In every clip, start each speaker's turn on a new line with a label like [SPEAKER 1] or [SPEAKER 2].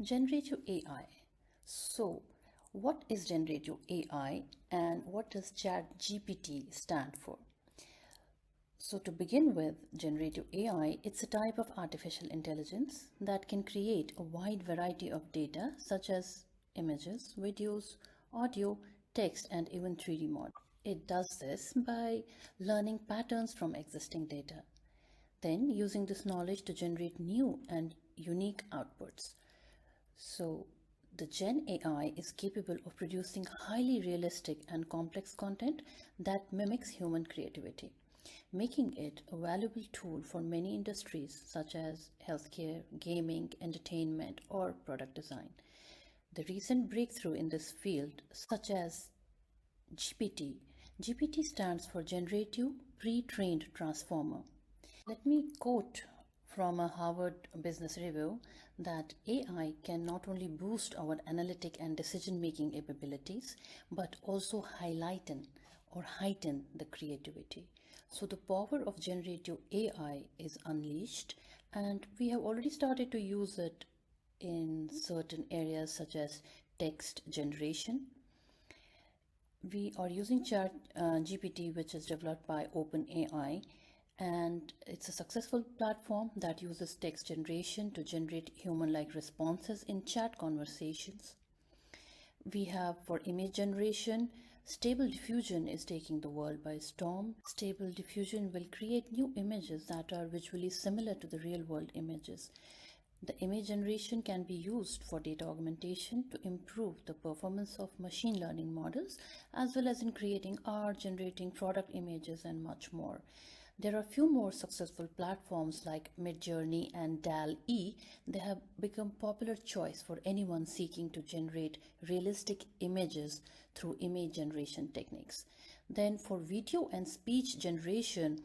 [SPEAKER 1] Generative AI. So, what is generative AI and what does ChatGPT stand for? So, to begin with, generative AI, it's a type of artificial intelligence that can create a wide variety of data such as images, videos, audio, text, and even 3D models. It does this by learning patterns from existing data, then using this knowledge to generate new and unique outputs. So, the Gen AI is capable of producing highly realistic and complex content that mimics human creativity, making it a valuable tool for many industries such as healthcare, gaming, entertainment, or product design. The recent breakthrough in this field, such as GPT, GPT stands for Generative Pre-trained Transformer. Let me quote from a Harvard Business Review that AI can not only boost our analytic and decision-making abilities, but also heighten the creativity. So the power of generative AI is unleashed, and we have already started to use it in certain areas such as text generation. We are using Chat GPT, which is developed by OpenAI, and it's a successful platform that uses text generation to generate human-like responses in chat conversations. We have for image generation, Stable Diffusion is taking the world by storm. Stable Diffusion will create new images that are visually similar to the real-world images. The image generation can be used for data augmentation to improve the performance of machine learning models, as well as in creating art, generating product images, and much more. There are a few more successful platforms like Midjourney and DALL-E. They have become popular choice for anyone seeking to generate realistic images through image generation techniques. Then for video and speech generation,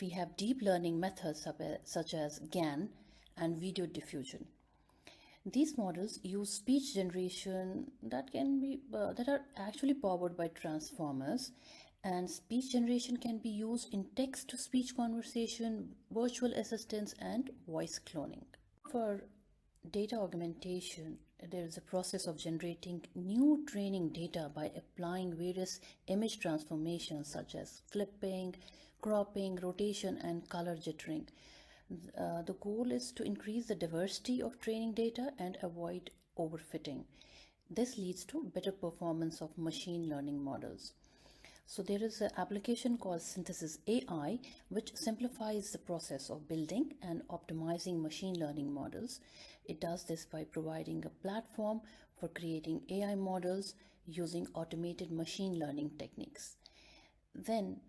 [SPEAKER 1] we have deep learning methods such as GAN and video diffusion. These models use speech generation that are actually powered by transformers, and speech generation can be used in text-to-speech conversation, virtual assistants, and voice cloning. For data augmentation, there is a process of generating new training data by applying various image transformations such as flipping, cropping, rotation, and color jittering. The goal is to increase the diversity of training data and avoid overfitting. This leads to better performance of machine learning models. So there is an application called Synthesis AI, which simplifies the process of building and optimizing machine learning models. It does this by providing a platform for creating AI models using automated machine learning techniques. Then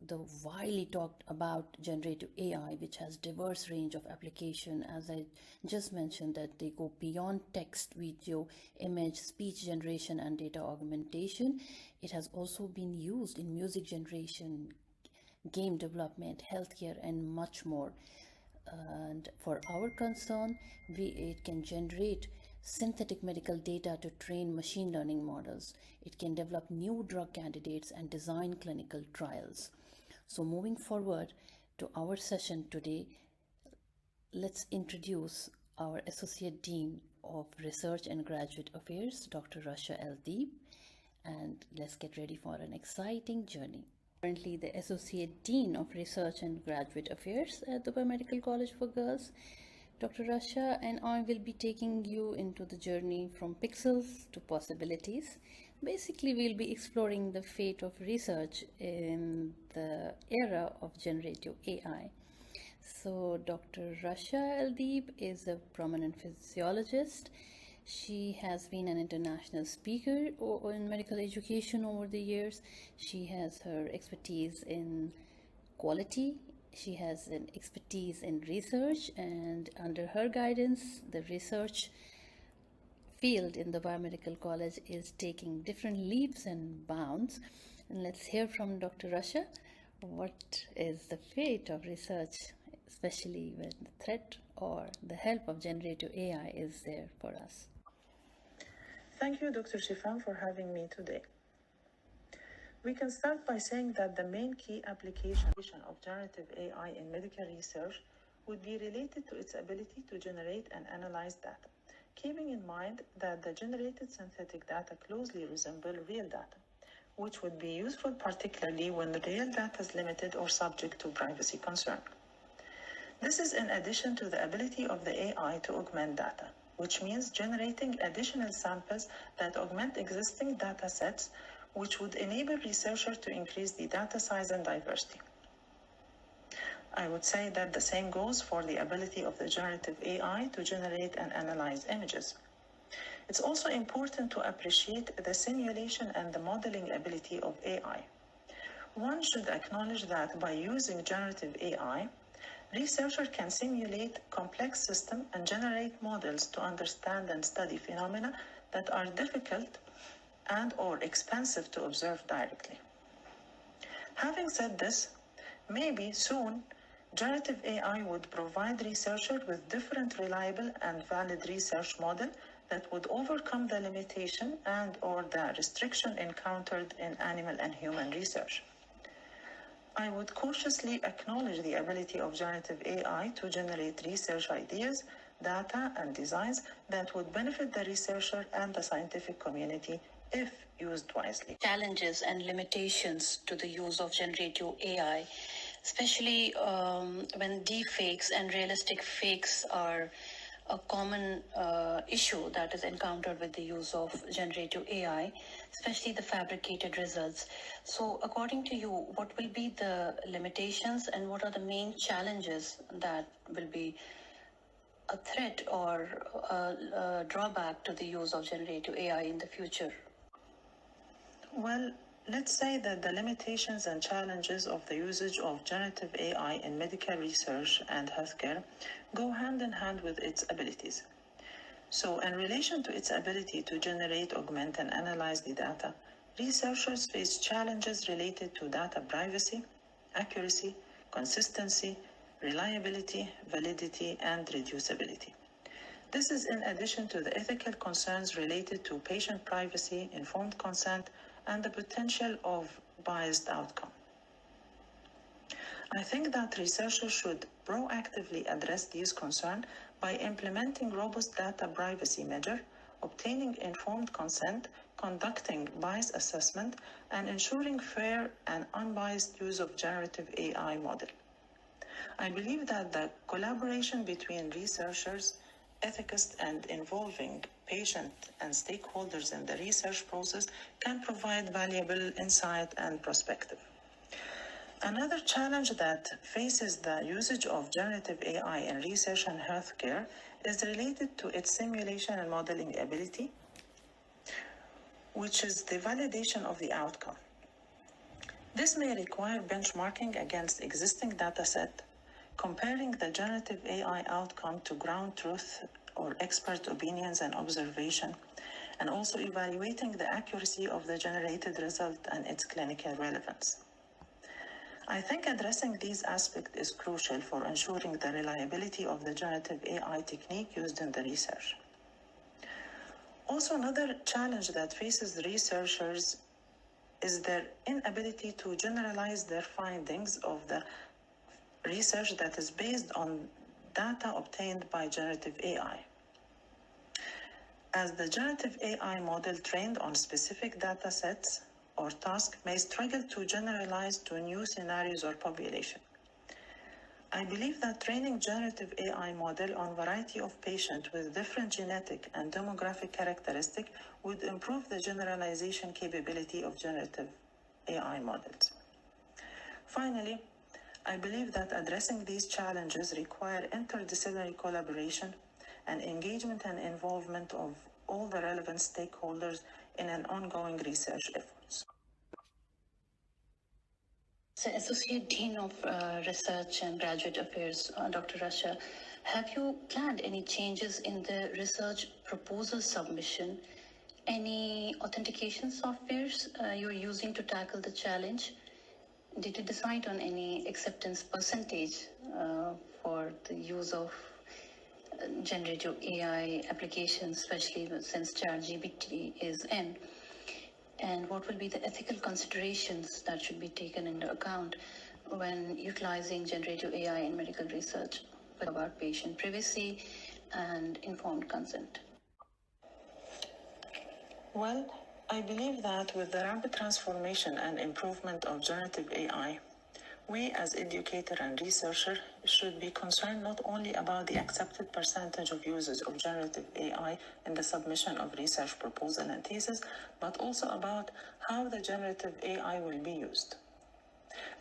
[SPEAKER 1] the widely talked about generative AI, which has diverse range of application, as I just mentioned, that they go beyond text, video, image, speech generation, and data augmentation. It has also been used in music generation, game development, healthcare, and much more. And for our concern, it can generate synthetic medical data to train machine learning models. It can develop new drug candidates and design clinical trials. So moving forward to our session today, let's introduce our Associate Dean of Research and Graduate Affairs, Dr. Rasha Eldeeb, and let's get ready for an exciting journey. Currently the Associate Dean of Research and Graduate Affairs at the Biomedical College for Girls, Dr. Rasha, and I will be taking you into the journey from pixels to possibilities. Basically, we'll be exploring the fate of research in the era of generative AI. So Dr. Rasha Eldeeb is a prominent physiologist. She has been an international speaker in medical education over the years. She has her expertise in quality. She has an expertise in research, and under her guidance, the research field in the Biomedical College is taking different leaps and bounds. And let's hear from Dr. Rasha. What is the fate of research, especially when the threat or the help of generative AI is there for us?
[SPEAKER 2] Thank you, Dr. Shifan, for having me today. We can start by saying that the main key application of generative AI in medical research would be related to its ability to generate and analyze data. keeping in mind that the generated synthetic data closely resemble real data, which would be useful particularly when the real data is limited or subject to privacy concern. This is in addition to the ability of the AI to augment data, which means generating additional samples that augment existing data sets, which would enable researchers to increase the data size and diversity. I would say that the same goes for the ability of the generative AI to generate and analyze images. It's also important to appreciate the simulation and the modeling ability of AI. One should acknowledge that by using generative AI, researchers can simulate complex systems and generate models to understand and study phenomena that are difficult and/or expensive to observe directly. Having said this, maybe soon generative AI would provide researchers with different reliable and valid research models that would overcome the limitation and/or the restriction encountered in animal and human research. I would cautiously acknowledge the ability of generative AI to generate research ideas, data, and designs that would benefit the researcher and the scientific community if used wisely.
[SPEAKER 1] Challenges and limitations to the use of generative AI, especially when deepfakes and realistic fakes are a common issue that is encountered with the use of generative AI, especially the fabricated results. So, according to you, what will be the limitations and what are the main challenges that will be a threat or a drawback to the use of generative AI in the future?
[SPEAKER 2] Well, let's say that the limitations and challenges of the usage of generative AI in medical research and healthcare go hand in hand with its abilities. So, in relation to its ability to generate, augment, and analyze the data, researchers face challenges related to data privacy, accuracy, consistency, reliability, validity, and reducibility. This is in addition to the ethical concerns related to patient privacy, informed consent, and the potential of biased outcome. I think that researchers should proactively address these concerns by implementing robust data privacy measures, obtaining informed consent, conducting bias assessment, and ensuring fair and unbiased use of generative AI model. I believe that the collaboration between researchers, ethicists, and involving patients and stakeholders in the research process can provide valuable insight and perspective. Another challenge that faces the usage of generative AI in research and healthcare is related to its simulation and modeling ability, which is the validation of the outcome. This may require benchmarking against existing dataset, comparing the generative AI outcome to ground truth or expert opinions and observation, and also evaluating the accuracy of the generated result and its clinical relevance. I think addressing these aspects is crucial for ensuring the reliability of the generative AI technique used in the research. Also, another challenge that faces researchers is their inability to generalize their findings of the research that is based on data obtained by generative AI. As the generative AI model trained on specific data sets or tasks may struggle to generalize to new scenarios or population. I believe that training generative AI model on variety of patients with different genetic and demographic characteristics would improve the generalization capability of generative AI models. Finally, I believe that addressing these challenges require interdisciplinary collaboration and engagement and involvement of all the relevant stakeholders in an ongoing research efforts.
[SPEAKER 1] So, Associate Dean of Research and Graduate Affairs, Dr. Rasha, have you planned any changes in the research proposal submission? Any authentication softwares you're using to tackle the challenge? Did you decide on any acceptance percentage for the use of generative AI applications, especially since ChatGPT is in? And what will be the ethical considerations that should be taken into account when utilizing generative AI in medical research about patient privacy and informed consent?
[SPEAKER 2] Well, I believe that with the rapid transformation and improvement of generative AI, we as educator and researcher should be concerned not only about the accepted percentage of users of generative AI in the submission of research proposal and thesis, but also about how the generative AI will be used.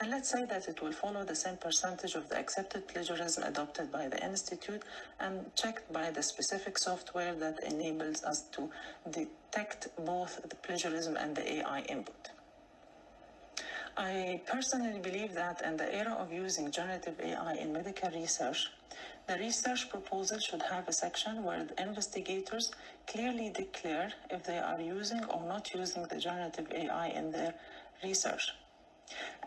[SPEAKER 2] And let's say that it will follow the same percentage of the accepted plagiarism adopted by the institute and checked by the specific software that enables us to detect both the plagiarism and the AI input. I personally believe that in the era of using generative AI in medical research, the research proposal should have a section where the investigators clearly declare if they are using or not using the generative AI in their research.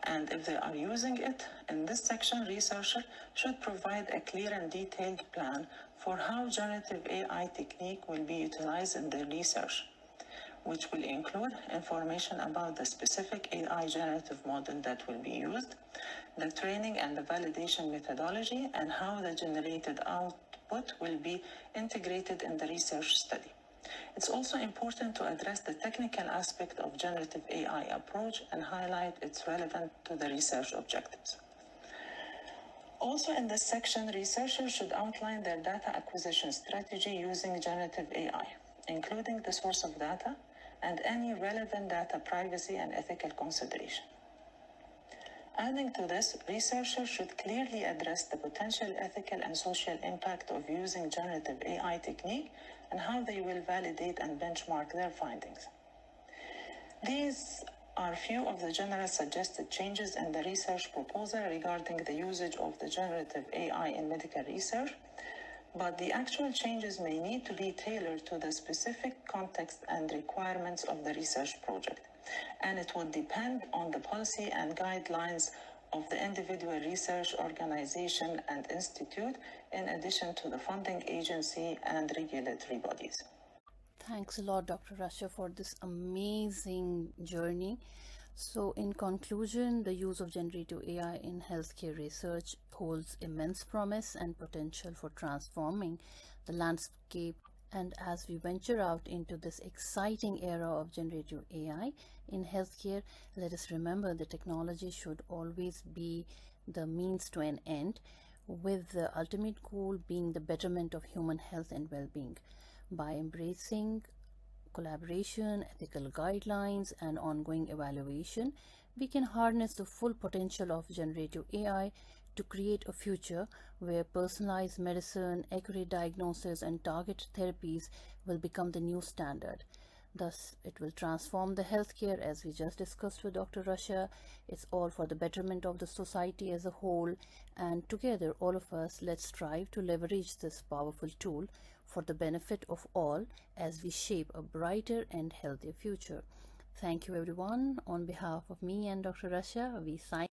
[SPEAKER 2] And if they are using it, in this section, researchers should provide a clear and detailed plan for how generative AI technique will be utilized in their research, which will include information about the specific AI generative model that will be used, the training and the validation methodology, and how the generated output will be integrated in the research study. It's also important to address the technical aspect of generative AI approach and highlight its relevance to the research objectives. Also in this section, researchers should outline their data acquisition strategy using generative AI, including the source of data and any relevant data privacy and ethical consideration. Adding to this, researchers should clearly address the potential ethical and social impact of using generative AI technique and how they will validate and benchmark their findings. These are few of the general suggested changes in the research proposal regarding the usage of the generative AI in medical research, but the actual changes may need to be tailored to the specific context and requirements of the research project, and it would depend on the policy and guidelines of the individual research organization and institute, in addition to the funding agency and regulatory bodies.
[SPEAKER 1] Thanks a lot, Dr. Rasha, for this amazing journey. So, in conclusion, the use of generative AI in healthcare research holds immense promise and potential for transforming the landscape. And as we venture out into this exciting era of generative AI in healthcare, let us remember the technology should always be the means to an end, with the ultimate goal being the betterment of human health and well-being. By embracing collaboration, ethical guidelines, and ongoing evaluation, we can harness the full potential of generative AI to create a future where personalized medicine, accurate diagnosis, and targeted therapies will become the new standard. Thus, it will transform the healthcare as we just discussed with Dr. Rasha. It's all for the betterment of the society as a whole, and together, all of us, let's strive to leverage this powerful tool for the benefit of all as we shape a brighter and healthier future. Thank you, everyone. On behalf of me and Dr. Rasha, we sign